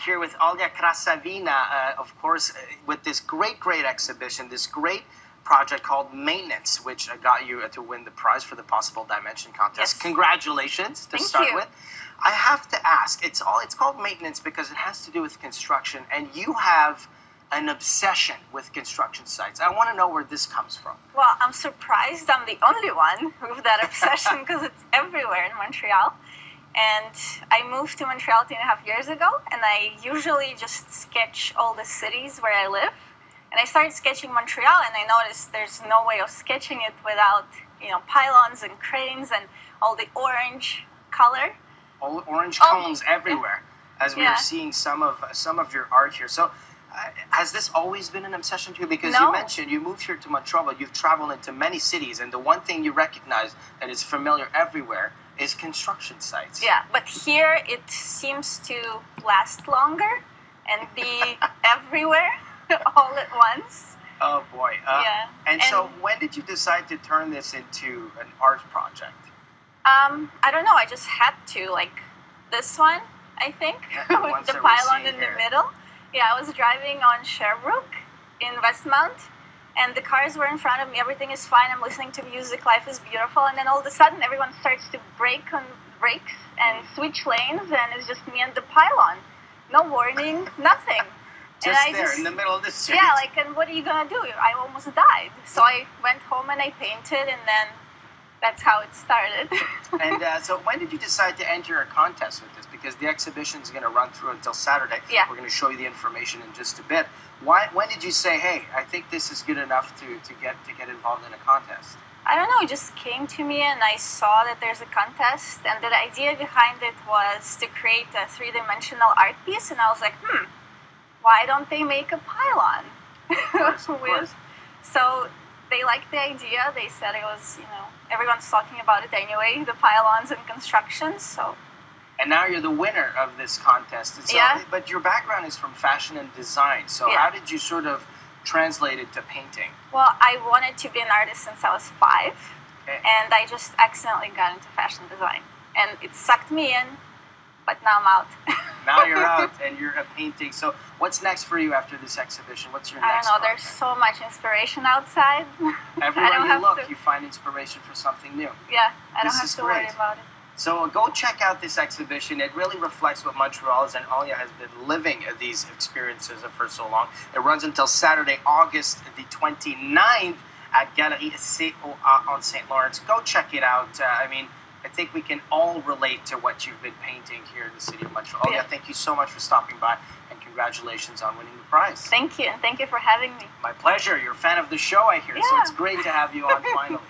here with Olya Krasavina, of course, with this great exhibition, this great project called Maintenance, which got you to win the prize for the Possible Dimension contest. Yes. Congratulations to Thank start you. with. I have to ask, it's called Maintenance because it has to do with construction, and you have an obsession with construction sites. I want to know where this comes from. Well, I'm surprised I'm the only one with that obsession because it's everywhere in Montreal. And I moved to Montreal 2.5 years ago, and I usually just sketch all the cities where I live. And I started sketching Montreal, and I noticed there's no way of sketching it without, pylons and cranes and all the orange color. All orange cones everywhere, as we Yeah. are seeing some of your art here. So, has this always been an obsession to you? Because No. you mentioned you moved here to Montreal, but you've traveled into many cities, and the one thing you recognize that is familiar everywhere is construction sites. Yeah, but here it seems to last longer and be everywhere all at once. Oh boy. Yeah. And so, when did you decide to turn this into an art project? I don't know, I just had to, like this one, I think, Yeah, the ones with the that we're pylon seeing in here. the middle. Yeah, I was driving on Sherbrooke in Westmount, and the cars were in front of me, everything is fine, I'm listening to music, life is beautiful, and then all of a sudden everyone starts to brake on brakes and switch lanes, and it's just me and the pylon. No warning, nothing. And Just I there in the middle of the street. Yeah, and what are you gonna do? I almost died. So I went home and I painted, and then that's how it started. And so, when did you decide to enter a contest with this? Because the exhibition is going to run through until Saturday. Yeah. We're going to show you the information in just a bit. When did you say, "Hey, I think this is good enough to get involved in a contest"? I don't know, it just came to me and I saw that there's a contest, and the idea behind it was to create a three-dimensional art piece, and I was like, why don't they make a pylon? Of course. So they liked the idea. They said it was, everyone's talking about it anyway, the pylons and construction, so. And now you're the winner of this contest. And so, Yeah. But your background is from fashion and design. So Yeah. how did you sort of translate it to painting? Well, I wanted to be an artist since I was 5, Okay. and I just accidentally got into fashion design. And it sucked me in, but now I'm out. Now you're out and you're painting. So what's next for you after this exhibition? What's your I next don't know, there's project? so much inspiration outside. Everywhere I don't you have look, to, you find inspiration for something new. yeah, I don't This have is to worry great. about it. So go check out this exhibition. It really reflects what Montreal is, and Olya has been living these experiences for so long. It runs until Saturday, August the 29th at Galerie COA on St. Lawrence. Go check it out. I think we can all relate to what you've been painting here in the city of Montreal. Olya, Yeah. thank you so much for stopping by, and congratulations on winning the prize. Thank you, and thank you for having me. My pleasure. You're a fan of the show, I hear, so Yeah. it's great to have you on finally.